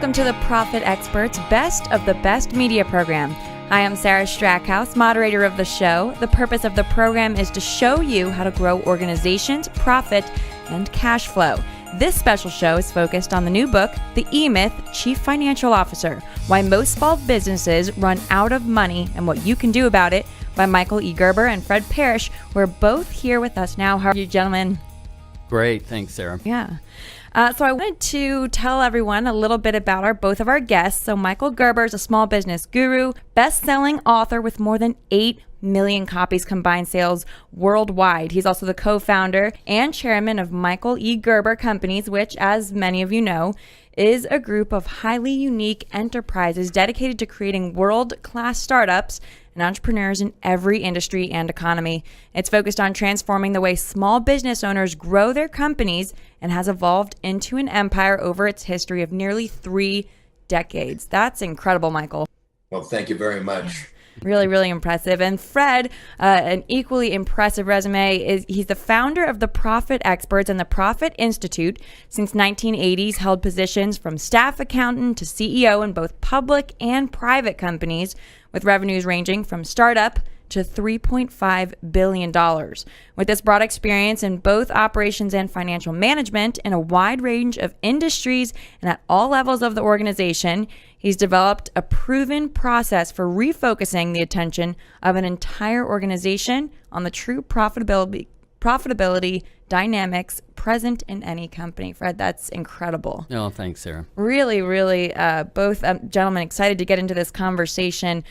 welcome to the Profit Experts Best of the Best Media Program. Hi, I'm Sarah Strackhouse, moderator of the show. The purpose of the program is to show you how to grow organizations, profit, and cash flow. This special show is focused on the new book, The E Myth Chief Financial Officer, Why Most Small Businesses Run Out of Money and What You Can Do About It, by Michael E. Gerber and Fred Parrish. We're both here with us now. How are you, gentlemen? Great. Thanks, Sarah. Yeah. So I wanted to tell everyone a little bit about both of our guests. So Michael Gerber is a small business guru, best-selling author with more than 8 million copies combined sales worldwide. He's also the co-founder and chairman of Michael E. Gerber Companies, which, as many of you know, is a group of highly unique enterprises dedicated to creating world-class startups and entrepreneurs in every industry and economy. It's focused on transforming the way small business owners grow their companies and has evolved into an empire over its history of nearly 3 decades. That's incredible, Michael. Well, thank you very much. Really, really impressive. And Fred, an equally impressive resume. He's the founder of the Profit Experts and the Profit Institute. Since 1980s, held positions from staff accountant to CEO in both public and private companies, with revenues ranging from startup to $3.5 billion. With this broad experience in both operations and financial management in a wide range of industries and at all levels of the organization, he's developed a proven process for refocusing the attention of an entire organization on the true profitability dynamics present in any company. Fred, that's incredible. Oh, thanks, Sarah. Really, really, both gentlemen excited to get into this conversation.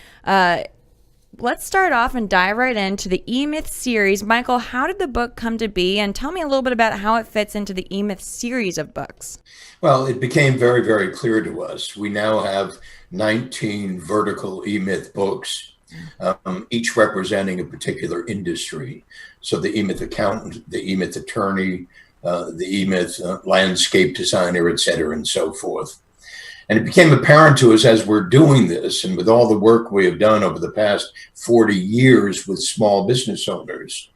Let's start off and dive right into the E Myth series. Michael, how did the book come to be? And tell me a little bit about how it fits into the E Myth series of books. Well, it became very, very clear to us. We now have 19 vertical E Myth books, each representing a particular industry. So the E Myth accountant, the E Myth attorney, the E Myth landscape designer, et cetera, and so forth. And it became apparent to us as we're doing this, and with all the work we have done over the past 40 years with small business owners,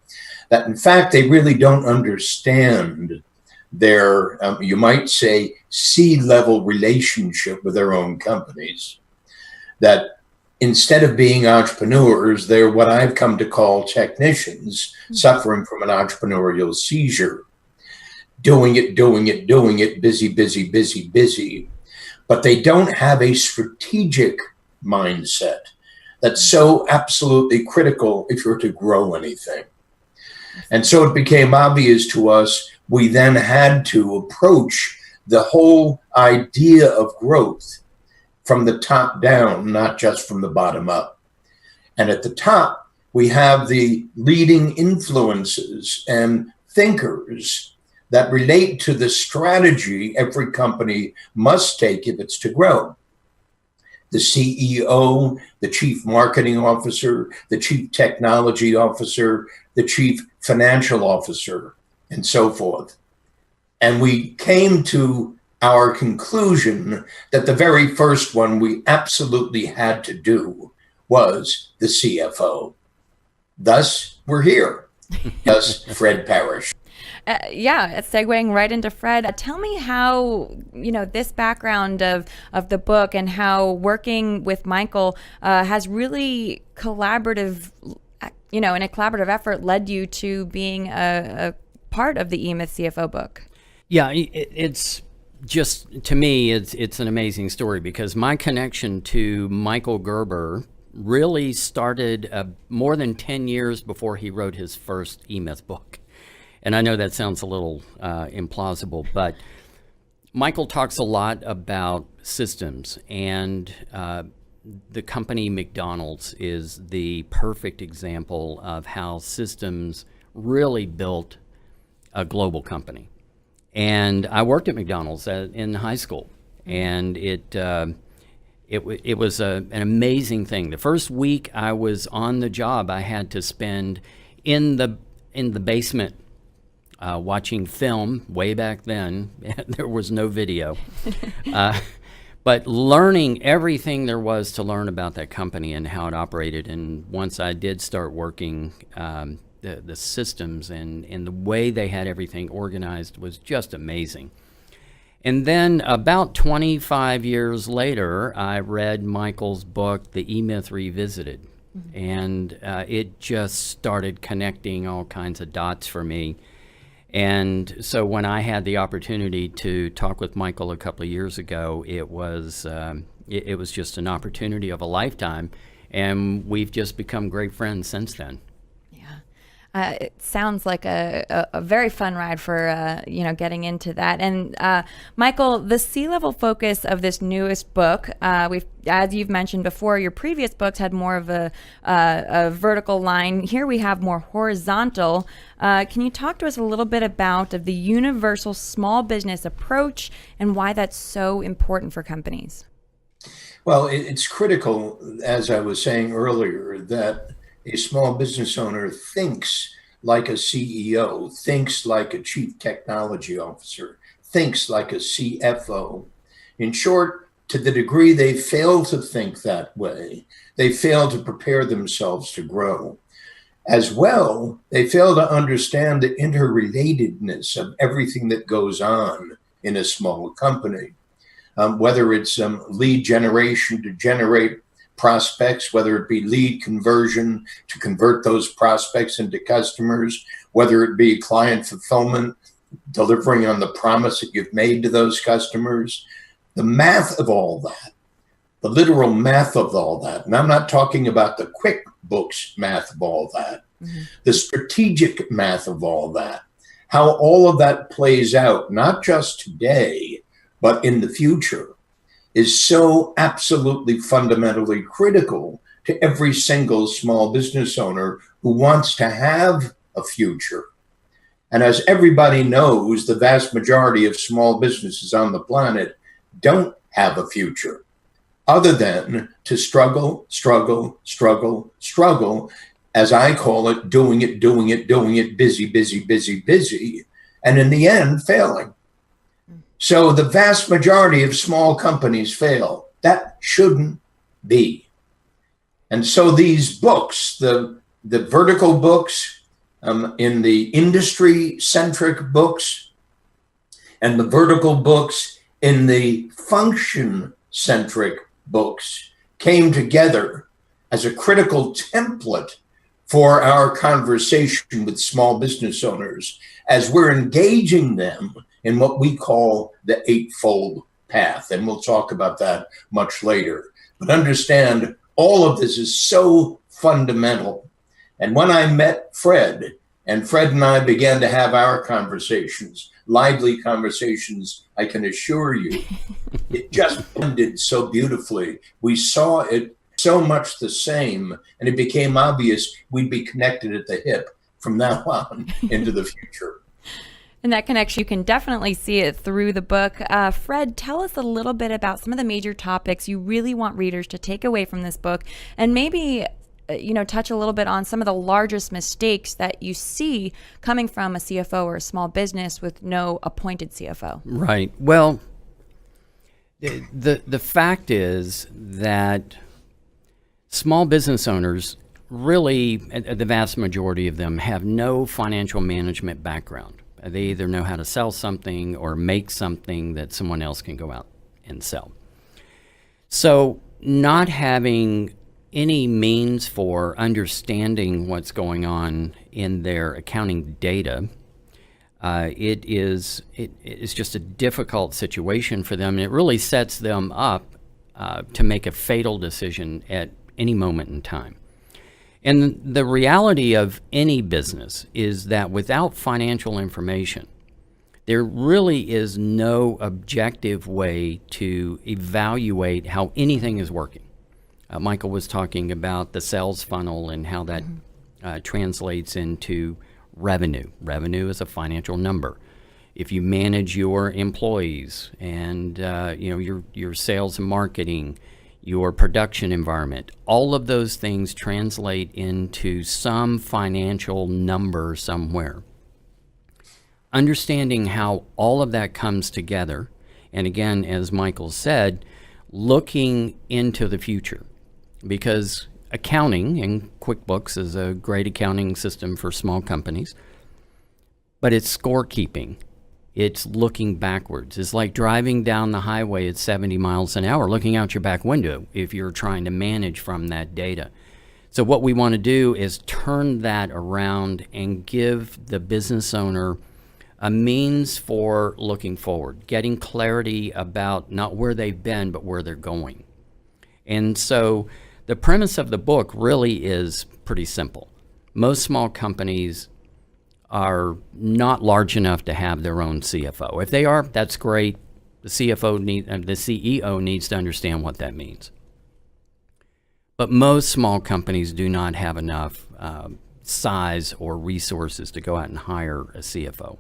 that in fact, they really don't understand their, you might say, C-level relationship with their own companies. That instead of being entrepreneurs, they're what I've come to call technicians suffering from an entrepreneurial seizure. Doing it, busy, busy, busy, busy. But they don't have a strategic mindset that's so absolutely critical if you're to grow anything. And so it became obvious to us we then had to approach the whole idea of growth from the top down, not just from the bottom up. And at the top, we have the leading influences and thinkers that relate to the strategy every company must take if it's to grow. The CEO, the chief marketing officer, the chief technology officer, the chief financial officer, and so forth. And we came to our conclusion that the very first one we absolutely had to do was the CFO. Thus, we're here. Thus, Fred Parrish. Segueing right into Fred, tell me how, this background of the book and how working with Michael has really collaborative, in a collaborative effort led you to being a part of the E Myth CFO book. Yeah, it's just, to me, it's an amazing story because my connection to Michael Gerber really started more than 10 years before he wrote his first E Myth book. And I know that sounds a little implausible, but Michael talks a lot about systems, and the company McDonald's is the perfect example of how systems really built a global company. And I worked at McDonald's in high school, and it was an amazing thing. The first week I was on the job, I had to spend in the basement watching film. Way back then, there was no video, but learning everything there was to learn about that company and how it operated. And once I did start working, the systems and the way they had everything organized was just amazing. And then about 25 years later, I read Michael's book, The E Myth Revisited. And it just started connecting all kinds of dots for me. And so when I had the opportunity to talk with Michael a couple of years ago, it was just an opportunity of a lifetime. And we've just become great friends since then. It sounds like a very fun ride for, getting into that. And Michael, the C-level focus of this newest book, as you've mentioned before, your previous books had more of a vertical line. Here we have more horizontal. Can you talk to us a little bit about the universal small business approach and why that's so important for companies? Well, it's critical, as I was saying earlier, that a small business owner thinks like a CEO, thinks like a chief technology officer, thinks like a CFO. In short, to the degree they fail to think that way, they fail to prepare themselves to grow. As well, they fail to understand the interrelatedness of everything that goes on in a small company. Whether it's lead generation to generate prospects, whether it be lead conversion to convert those prospects into customers, whether it be client fulfillment, delivering on the promise that you've made to those customers, the math of all that, the literal math of all that, and I'm not talking about the QuickBooks math of all that, the strategic math of all that, how all of that plays out, not just today, but in the future, is so absolutely fundamentally critical to every single small business owner who wants to have a future. And as everybody knows, the vast majority of small businesses on the planet don't have a future other than to struggle, as I call it, doing it, busy, and in the end, failing. So the vast majority of small companies fail. That shouldn't be. And so these books, the vertical books, in the industry-centric books, and the vertical books in the function-centric books came together as a critical template for our conversation with small business owners as we're engaging them in what we call the eightfold path. And we'll talk about that much later. But understand, all of this is so fundamental. And when I met Fred, and Fred and I began to have our conversations, lively conversations, I can assure you, it just blended so beautifully. We saw it so much the same, and it became obvious we'd be connected at the hip from now on into the future. And that connection, you can definitely see it through the book. Fred, tell us a little bit about some of the major topics you really want readers to take away from this book, and maybe touch a little bit on some of the largest mistakes that you see coming from a CFO or a small business with no appointed CFO. Right. Well, the fact is that small business owners, really, the vast majority of them, have no financial management background. They either know how to sell something or make something that someone else can go out and sell. So not having any means for understanding what's going on in their accounting data, it is just a difficult situation for them. And it really sets them up to make a fatal decision at any moment in time. And the reality of any business is that without financial information, there really is no objective way to evaluate how anything is working. Michael was talking about the sales funnel and how that translates into revenue. Revenue is a financial number. If you manage your employees and your sales and marketing, your production environment, all of those things translate into some financial number somewhere. Understanding how all of that comes together, and again, as Michael said, looking into the future, because accounting, and QuickBooks is a great accounting system for small companies, but it's scorekeeping. It's looking backwards. It's like driving down the highway at 70 miles an hour, looking out your back window if you're trying to manage from that data. So what we want to do is turn that around and give the business owner a means for looking forward, getting clarity about not where they've been, but where they're going. And so the premise of the book really is pretty simple. Most small companies are not large enough to have their own CFO. If they are, that's great. The CEO needs to understand what that means. But most small companies do not have enough size or resources to go out and hire a CFO.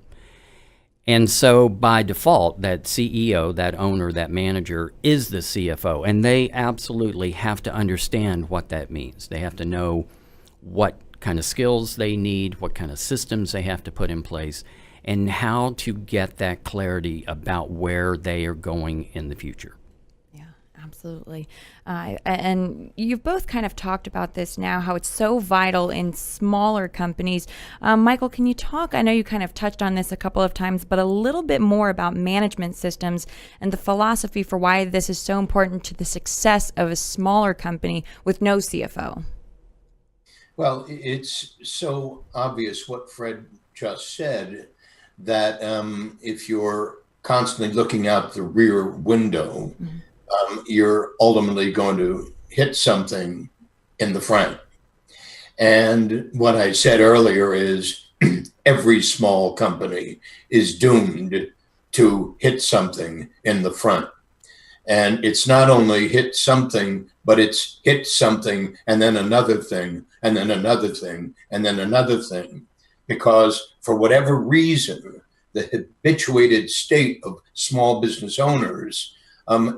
And so by default, that CEO, that owner, that manager is the CFO, and they absolutely have to understand what that means. They have to know what kind of skills they need, what kind of systems they have to put in place, and how to get that clarity about where they are going in the future. Absolutely. And you've both kind of talked about this now, how it's so vital in smaller companies. Michael, can you talk, I know you kind of touched on this a couple of times, but a little bit more about management systems and the philosophy for why this is so important to the success of a smaller company with no CFO? Well, it's so obvious what Fred just said, that if you're constantly looking out the rear window, you're ultimately going to hit something in the front. And what I said earlier is every small company is doomed to hit something in the front. And it's not only hit something, but it's hit something and then another thing, and then another thing, and then another thing. Because for whatever reason, the habituated state of small business owners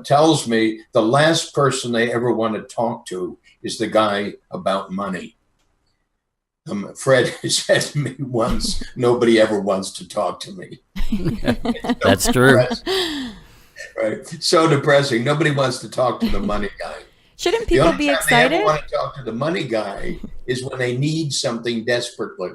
tells me the last person they ever want to talk to is the guy about money. Fred said to me once, nobody ever wants to talk to me. That's true. Right. So depressing. Nobody wants to talk to the money guy. Shouldn't people be excited? The only time they ever want to talk to the money guy is when they need something desperately.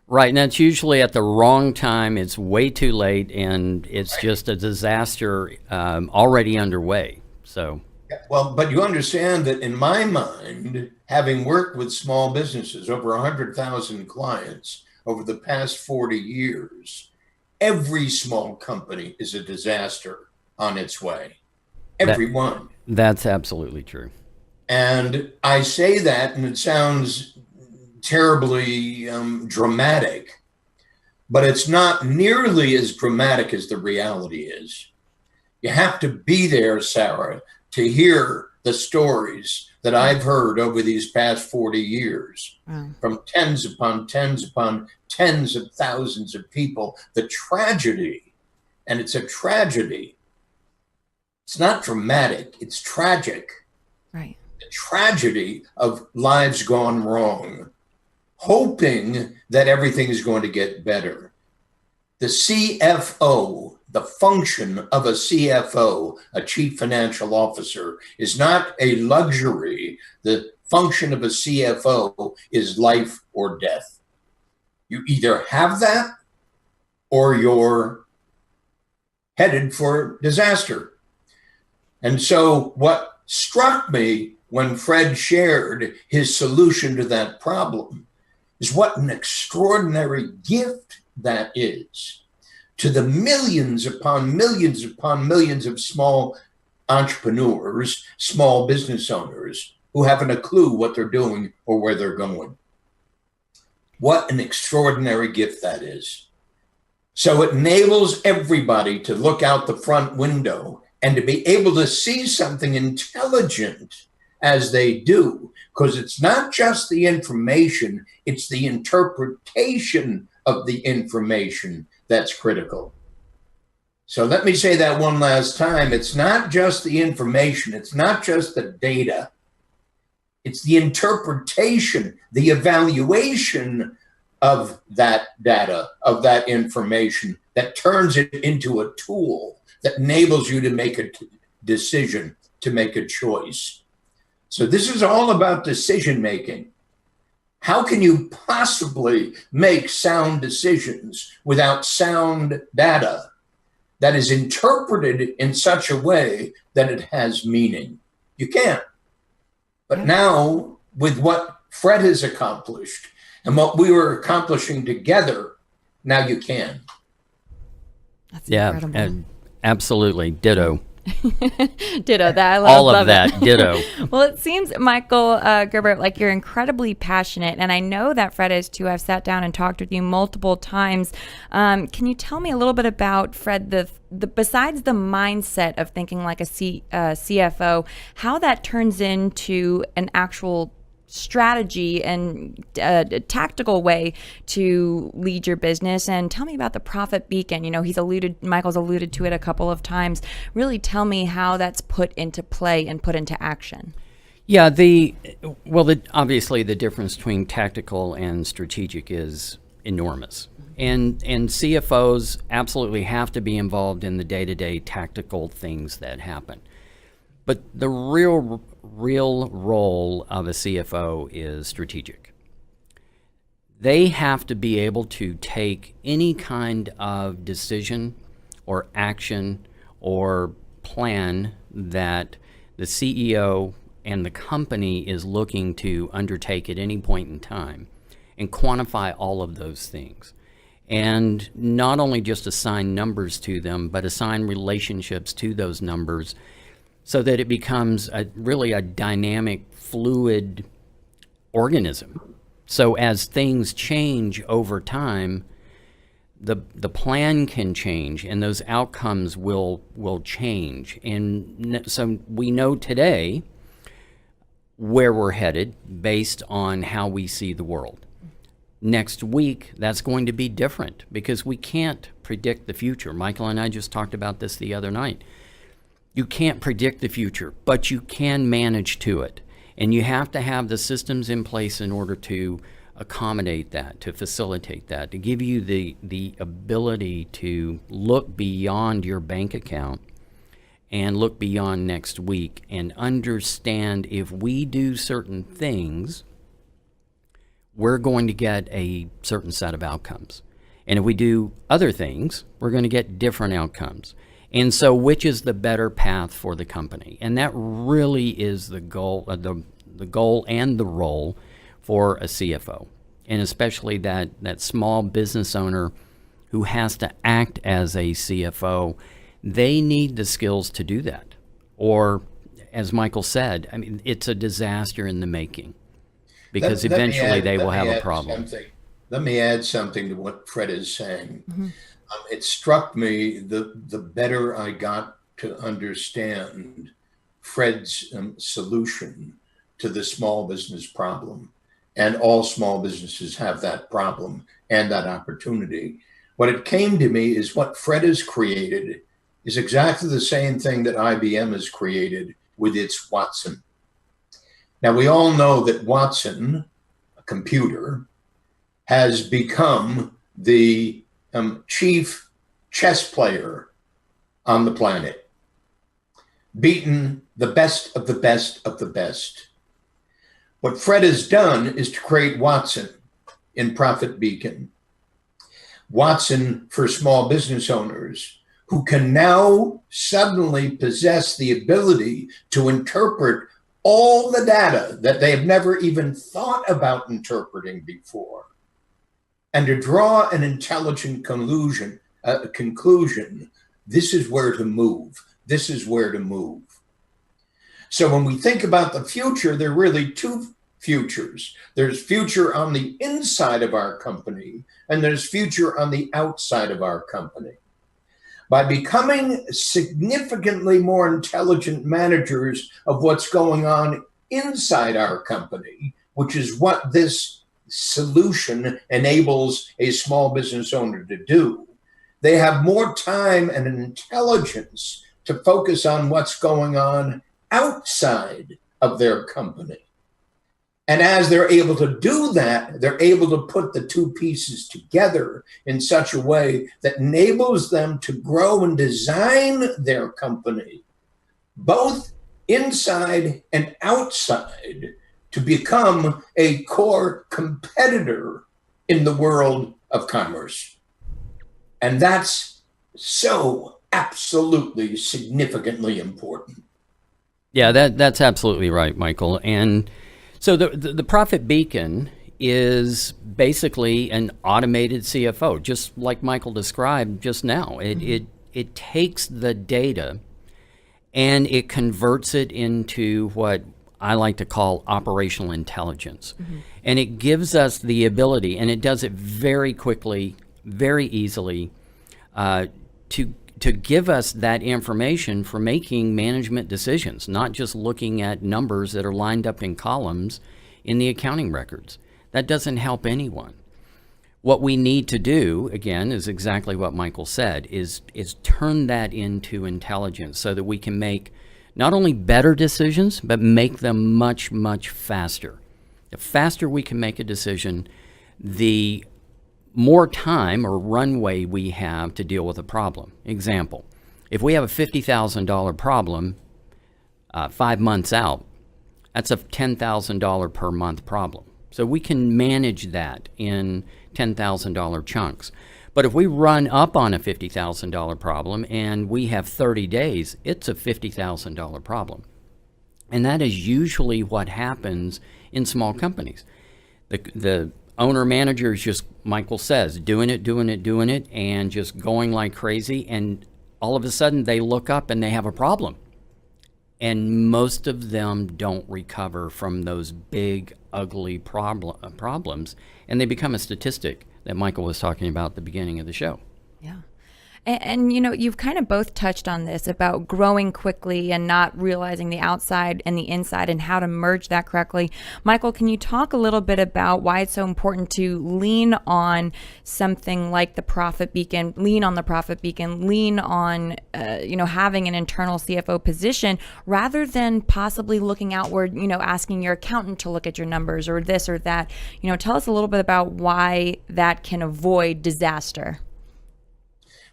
Right, and that's usually at the wrong time. It's way too late, and it's just a disaster already underway. So, well, but you understand that in my mind, having worked with small businesses, over 100,000 clients over the past 40 years, every small company is a disaster on its way. Every one. That's absolutely true. And I say that, and it sounds terribly dramatic, but it's not nearly as dramatic as the reality is. You have to be there, Sarah, to hear the stories that I've heard over these past 40 years from tens upon tens upon tens of thousands of people. The tragedy, and it's a tragedy. It's not dramatic, it's tragic. Right. The tragedy of lives gone wrong, hoping that everything is going to get better. The CFO, the function of a CFO, a chief financial officer, is not a luxury. The function of a CFO is life or death. You either have that or you're headed for disaster. And so what struck me when Fred shared his solution to that problem is what an extraordinary gift that is to the millions upon millions upon millions of small entrepreneurs, small business owners who haven't a clue what they're doing or where they're going. What an extraordinary gift that is. So it enables everybody to look out the front window and to be able to see something intelligent as they do, because it's not just the information, it's the interpretation of the information that's critical. So let me say that one last time. It's not just the information, it's not just the data, it's the interpretation, the evaluation of that data, of that information, that turns it into a tool that enables you to make a decision, to make a choice. So this is all about decision making. How can you possibly make sound decisions without sound data that is interpreted in such a way that it has meaning? You can't. But now, with what Fred has accomplished and what we were accomplishing together, now you can. That's incredible. And absolutely. Ditto. Ditto. That I love All of that. Ditto. Well, it seems, Michael Gerber, like you're incredibly passionate, and I know that Fred is too. I've sat down and talked with you multiple times. Can you tell me a little bit about, Fred, the besides the mindset of thinking like a CFO, how that turns into an actual strategy and a tactical way to lead your business? And tell me about the profit beacon. You know, Michael's alluded to it a couple of times. Really tell me how that's put into play and put into action. Yeah, obviously the difference between tactical and strategic is enormous. And CFOs absolutely have to be involved in the day-to-day tactical things that happen. But the real role of a CFO is strategic. They have to be able to take any kind of decision or action or plan that the CEO and the company is looking to undertake at any point in time and quantify all of those things. And not only just assign numbers to them, but assign relationships to those numbers so that it becomes really a dynamic, fluid organism. So as things change over time, the plan can change and those outcomes will change. And so we know today where we're headed based on how we see the world. Next week, that's going to be different because we can't predict the future. Michael and I just talked about this the other night. You can't predict the future, but you can manage to it. And you have to have the systems in place in order to accommodate that, to facilitate that, to give you the ability to look beyond your bank account and look beyond next week and understand if we do certain things, we're going to get a certain set of outcomes. And if we do other things, we're going to get different outcomes. And so which is the better path for the company? And that really is the goal, the goal and the role for a CFO. And especially that small business owner who has to act as a CFO, they need the skills to do that. Or, as Michael said, I mean, it's a disaster in the making because eventually they will have a problem. Let me add something to what Fred is saying. Mm-hmm. It struck me the better I got to understand Fred's solution to the small business problem. And all small businesses have that problem and that opportunity. What it came to me is what Fred has created is exactly the same thing that IBM has created with its Watson. Now, we all know that Watson, a computer, has become the chief chess player on the planet, beaten the best of the best of the best. What Fred has done is to create Watson in Profit Beacon. Watson for small business owners who can now suddenly possess the ability to interpret all the data that they have never even thought about interpreting before, and to draw an intelligent conclusion. This is where to move. This is where to move. So when we think about the future, there are really two futures. There's future on the inside of our company, and there's future on the outside of our company. By becoming significantly more intelligent managers of what's going on inside our company, which is what this solution enables a small business owner to do, they have more time and intelligence to focus on what's going on outside of their company. And as they're able to do that, they're able to put the two pieces together in such a way that enables them to grow and design their company, both inside and outside, to become a core competitor in the world of commerce. And that's so absolutely significantly important. Yeah, that's absolutely right, Michael. And so the Profit Beacon is basically an automated CFO, just like Michael described just now. It takes the data and it converts it into what I like to call operational intelligence. And it gives us the ability, and it does it very quickly, very easily, to give us that information for making management decisions, not just looking at numbers that are lined up in columns in the accounting records. That doesn't help anyone. What we need to do, again, is exactly what Michael said, is turn that into intelligence so that we can make not only better decisions, but make them much, much faster. The faster we can make a decision, the more time or runway we have to deal with a problem. Example, if we have a $50,000 problem 5 months out, that's a $10,000 per month problem. So we can manage that in $10,000 chunks. But if we run up on a $50,000 problem and we have 30 days, it's a $50,000 problem. And that is usually what happens in small companies. The owner manager is just, Michael says, doing it, and just going like crazy. And all of a sudden they look up and they have a problem. And most of them don't recover from those big, ugly problems. And they become a statistic that Michael was talking about at the beginning of the show. Yeah. And you know, you've kind of both touched on this about growing quickly and not realizing the outside and the inside and how to merge that correctly. Michael, can you talk a little bit about why it's so important to lean on something like the Profit Beacon, lean on having an internal CFO position rather than possibly looking outward, asking your accountant to look at your numbers or this or that? Tell us a little bit about why that can avoid disaster.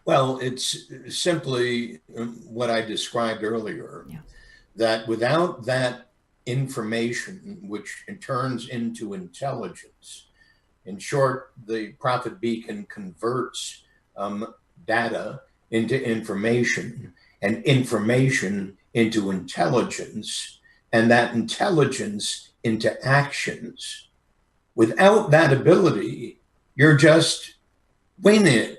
Well, it's simply what I described earlier, that without that information, which turns into intelligence, in short, the Profit Beacon converts data into information and information into intelligence, and that intelligence into actions. Without that ability, you're just winging it.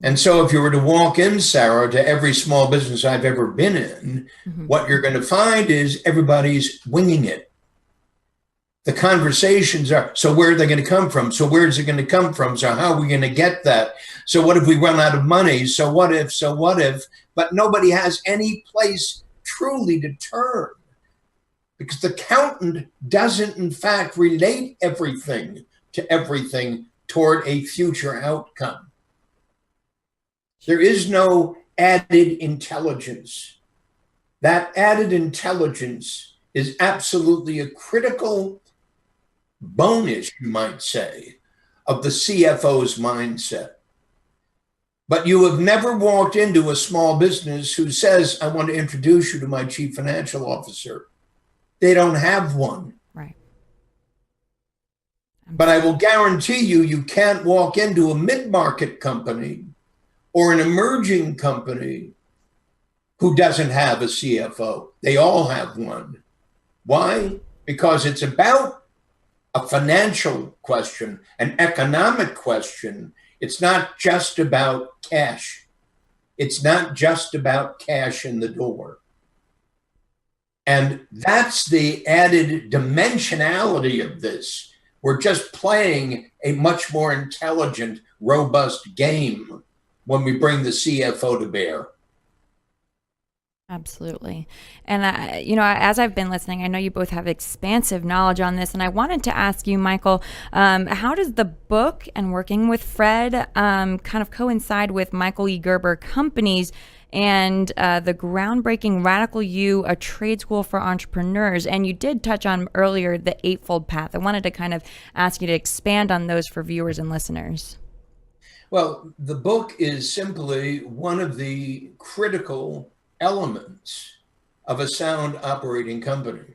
And so if you were to walk in, Sarah, to every small business I've ever been in, what you're going to find is everybody's winging it. The conversations are, so where are they going to come from? So where's it going to come from? So how are we going to get that? So what if we run out of money? So what if? But nobody has any place truly to turn, because the accountant doesn't, in fact, relate everything to everything toward a future outcome. There is no added intelligence. That added intelligence is absolutely a critical bonus, you might say, of the CFO's mindset. But you have never walked into a small business who says, I want to introduce you to my chief financial officer. They don't have one. Right. But I will guarantee you, you can't walk into a mid-market company or an emerging company who doesn't have a CFO. They all have one. Why? Because it's about a financial question, an economic question. It's not just about cash. It's not just about cash in the door. And that's the added dimensionality of this. We're just playing a much more intelligent, robust game when we bring the CFO to bear. Absolutely. And, as I've been listening, I know you both have expansive knowledge on this. And I wanted to ask you, Michael, how does the book and working with Fred kind of coincide with Michael E. Gerber Companies and the groundbreaking Radical You, a trade school for entrepreneurs? And you did touch on earlier the Eightfold Path. I wanted to kind of ask you to expand on those for viewers and listeners. Well, the book is simply one of the critical elements of a sound operating company.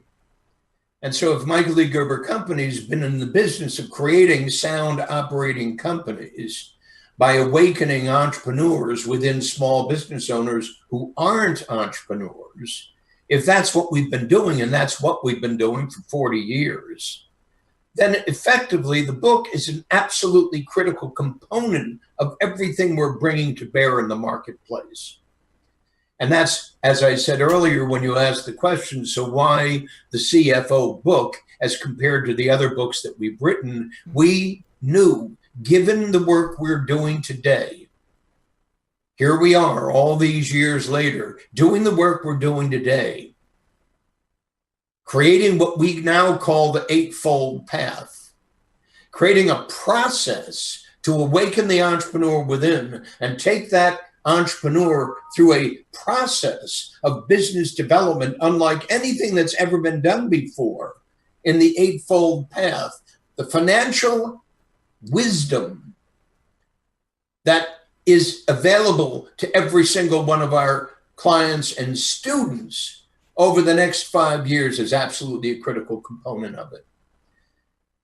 And so if Michael E. Gerber Company's been in the business of creating sound operating companies by awakening entrepreneurs within small business owners who aren't entrepreneurs, if that's what we've been doing, and that's what we've been doing for 40 years, then effectively the book is an absolutely critical component of everything we're bringing to bear in the marketplace. And that's, as I said earlier, when you asked the question, so why the CFO book as compared to the other books that we've written, we knew, given the work we're doing today, here we are all these years later, doing the work we're doing today, creating what we now call the Eightfold Path, creating a process to awaken the entrepreneur within and take that entrepreneur through a process of business development unlike anything that's ever been done before in the Eightfold Path. The financial wisdom that is available to every single one of our clients and students over the next 5 years is absolutely a critical component of it.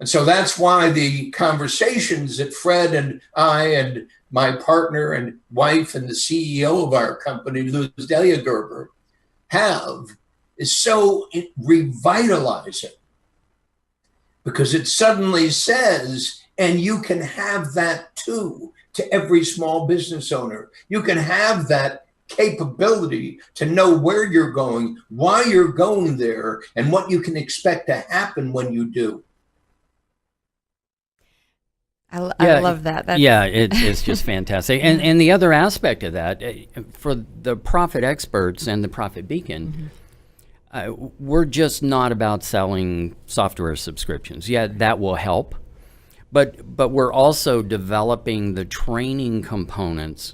And so that's why the conversations that Fred and I and my partner and wife and the CEO of our company, Luz Delia Gerber, have is so revitalizing, because it suddenly says, and you can have that too, to every small business owner. You can have that capability to know where you're going, why you're going there, and what you can expect to happen when you do. I love that. It's just fantastic. And the other aspect of that, for the Profit Experts and the Profit Beacon, we're just not about selling software subscriptions. Yeah, that will help. But we're also developing the training components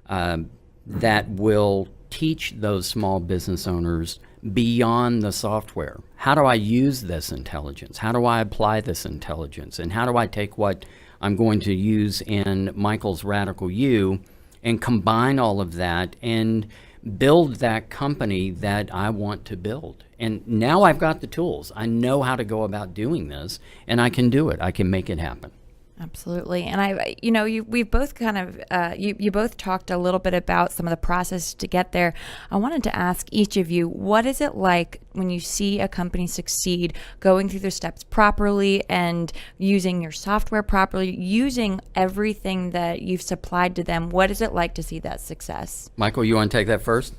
that will teach those small business owners beyond the software. How do I use this intelligence? How do I apply this intelligence? And how do I take what I'm going to use in Michael's Radical You and combine all of that and build that company that I want to build? And now I've got the tools. I know how to go about doing this, and I can do it. I can make it happen. Absolutely. And we've both kind of, you both talked a little bit about some of the process to get there. I wanted to ask each of you, what is it like when you see a company succeed, going through their steps properly and using your software properly, using everything that you've supplied to them? What is it like to see that success? Michael, you want to take that first?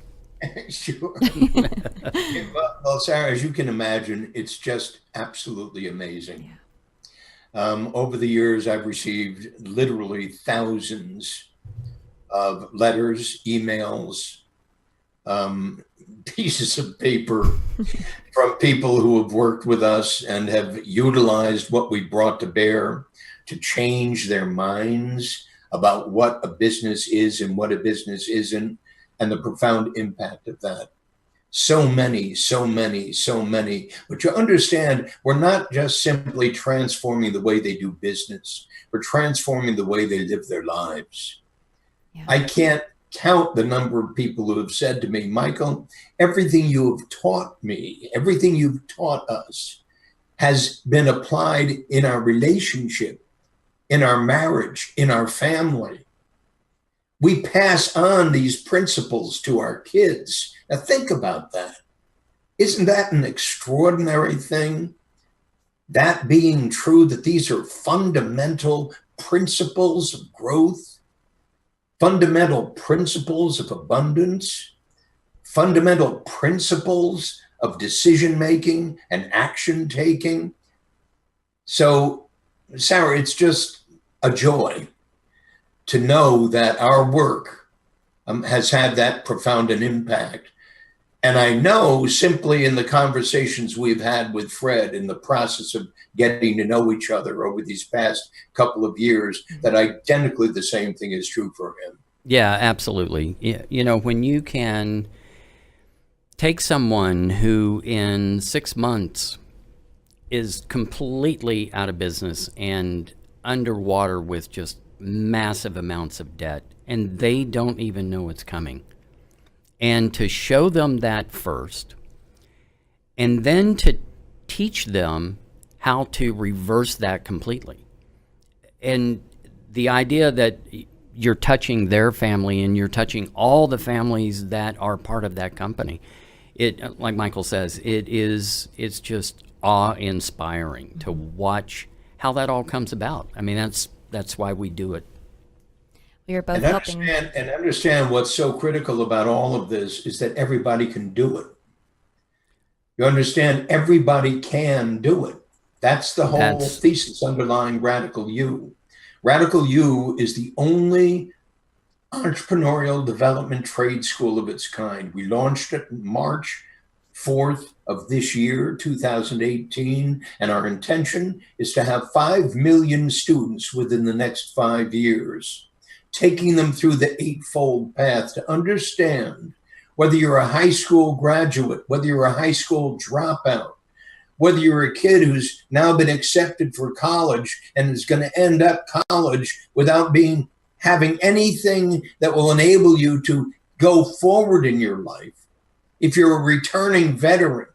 Sure. Well, Sarah, as you can imagine, it's just absolutely amazing. Yeah. Over the years, I've received literally thousands of letters, emails, pieces of paper from people who have worked with us and have utilized what we brought to bear to change their minds about what a business is and what a business isn't, and the profound impact of that. So many. But you understand, we're not just simply transforming the way they do business. We're transforming the way they live their lives. Yeah. I can't count the number of people who have said to me, Michael, everything you have taught me, everything you've taught us has been applied in our relationship, in our marriage, in our family. We pass on these principles to our kids. Now think about that. Isn't that an extraordinary thing? That being true, that these are fundamental principles of growth, fundamental principles of abundance, fundamental principles of decision-making and action-taking. So, Sarah, it's just a joy to know that our work has had that profound an impact. And I know simply in the conversations we've had with Fred in the process of getting to know each other over these past couple of years, that identically the same thing is true for him. Yeah, absolutely. You know, when you can take someone who in 6 months is completely out of business and underwater with just massive amounts of debt, and they don't even know it's coming. And to show them that first, and then to teach them how to reverse that completely. And the idea that you're touching their family and you're touching all the families that are part of that company, it, like Michael says, it's just awe-inspiring to watch how that all comes about. I mean, that's why we do it. You're both and helping. Understand what's so critical about all of this is that everybody can do it. You understand? Everybody can do it. That's the whole thesis underlying Radical U. Radical U is the only entrepreneurial development trade school of its kind. We launched it March 4th of this year, 2018, and our intention is to have 5 million students within the next 5 years, taking them through the eightfold path to understand whether you're a high school graduate, whether you're a high school dropout, whether you're a kid who's now been accepted for college and is going to end up college without having anything that will enable you to go forward in your life. If you're a returning veteran,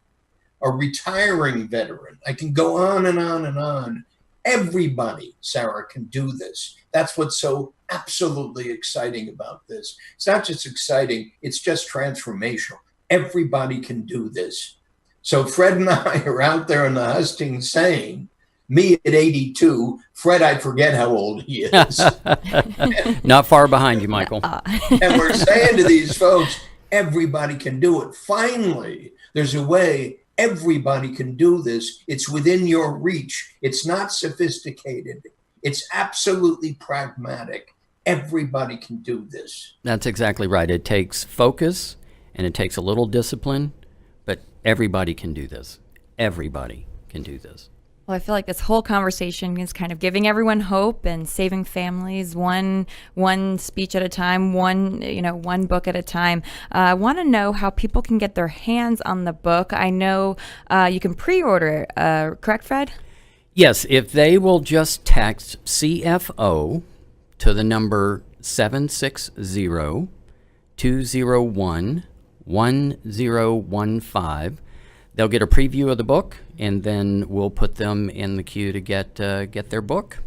a retiring veteran, I can go on and on and on. Everybody, Sarah, can do this. That's what's so absolutely exciting about this. It's not just exciting, it's just transformational. Everybody can do this. So Fred and I are out there in the hustings saying, me at 82, Fred, I forget how old he is. Not far behind you, Michael. And we're saying to these folks, everybody can do it. Finally, there's a way everybody can do this. It's within your reach. It's not sophisticated. It's absolutely pragmatic. Everybody can do this. That's exactly right. It takes focus and it takes a little discipline, but everybody can do this. Everybody can do this. Well, I feel like this whole conversation is kind of giving everyone hope and saving families one speech at a time, one book at a time. I want to know how people can get their hands on the book. I know you can pre-order it, correct, Fred? Yes, if they will just text CFO to the number 760-201-1015. They'll get a preview of the book, and then we'll put them in the queue to get their book,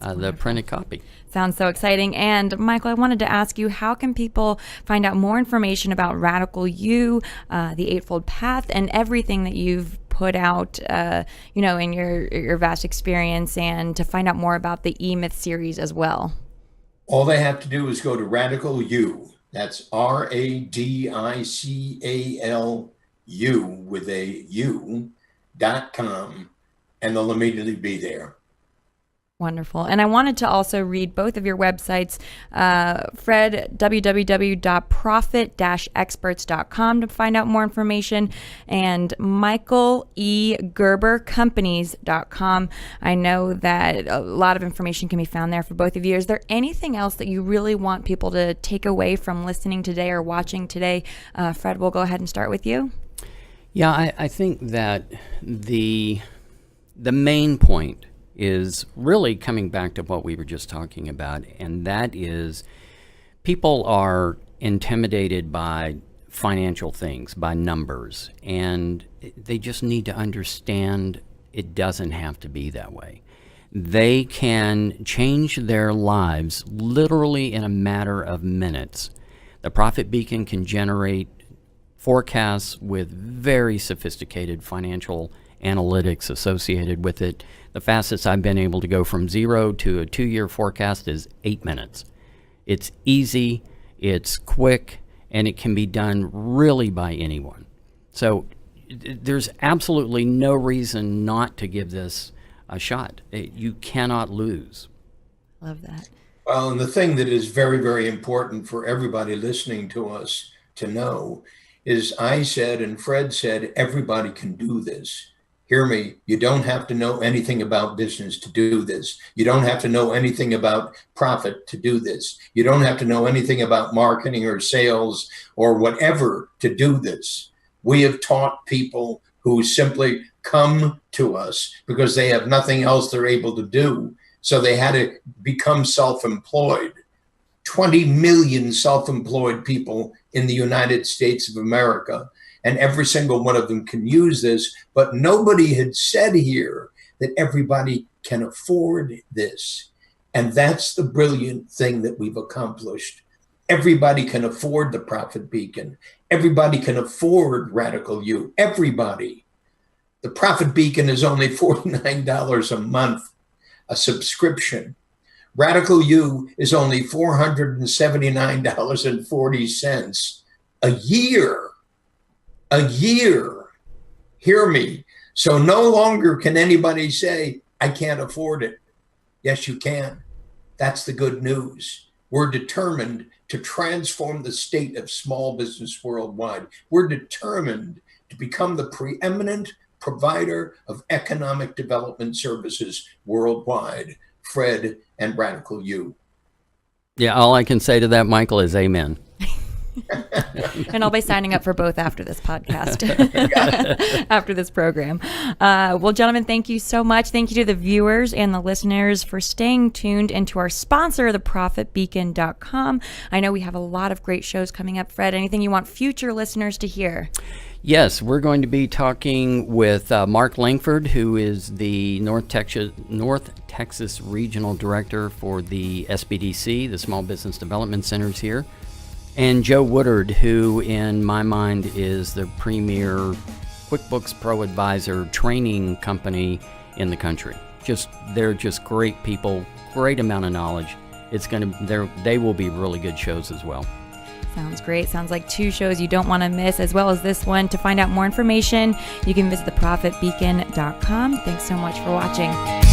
the printed copy. Sounds so exciting. And Michael, I wanted to ask you, how can people find out more information about Radical U, the Eightfold Path, and everything that you've put out, in your vast experience, and to find out more about the E Myth series as well? All they have to do is go to Radical U. That's RADICALU with a U.com, and they'll immediately be there. Wonderful. And I wanted to also read both of your websites, Fred, www.profit-experts.com to find out more information, and Michael E. Gerber Companies.com. I know that a lot of information can be found there for both of you. Is there anything else that you really want people to take away from listening today or watching today? Fred, we'll go ahead and start with you. Yeah, I think that the main point is really coming back to what we were just talking about, and that is people are intimidated by financial things, by numbers, and they just need to understand it doesn't have to be that way. They can change their lives literally in a matter of minutes. The Profit Beacon can generate forecasts with very sophisticated financial analytics associated with it. The fastest I've been able to go from 0 to a 2-year forecast is 8 minutes. It's easy, it's quick, and it can be done really by anyone. So there's absolutely no reason not to give this a shot. You cannot lose. Love that. Well, and the thing that is very, very important for everybody listening to us to know is I said and Fred said, everybody can do this. Hear me, you don't have to know anything about business to do this. You don't have to know anything about profit to do this. You don't have to know anything about marketing or sales or whatever to do this. We have taught people who simply come to us because they have nothing else they're able to do. So they had to become self-employed. 20 million self-employed people in the United States of America. and every single one of them can use this, but nobody had said here that everybody can afford this. And that's the brilliant thing that we've accomplished. Everybody can afford the Profit Beacon. Everybody can afford Radical U. Everybody. The Profit Beacon is only $49 a month, a subscription. Radical U is only $479.40 a year. A year. Hear me. So no longer can anybody say, I can't afford it. Yes, you can. That's the good news. We're determined to transform the state of small business worldwide. We're determined to become the preeminent provider of economic development services worldwide. Fred and Radical U. Yeah, all I can say to that, Michael, is amen. And I'll be signing up for both after this podcast, after this program. Well, gentlemen, thank you so much. Thank you to the viewers and the listeners for staying tuned, and to our sponsor, theprofitbeacon.com. I know we have a lot of great shows coming up. Fred, anything you want future listeners to hear? Yes, we're going to be talking with Mark Langford, who is the North Texas Regional Director for the SBDC, the Small Business Development Centers here, and Joe Woodard, who in my mind is the premier QuickBooks Pro Advisor training company in the country. They're just great people, great amount of knowledge. They will be really good shows as well. Sounds great. Sounds like two shows you don't want to miss, as well as this one. To find out more information, you can visit theprofitbeacon.com. Thanks so much for watching.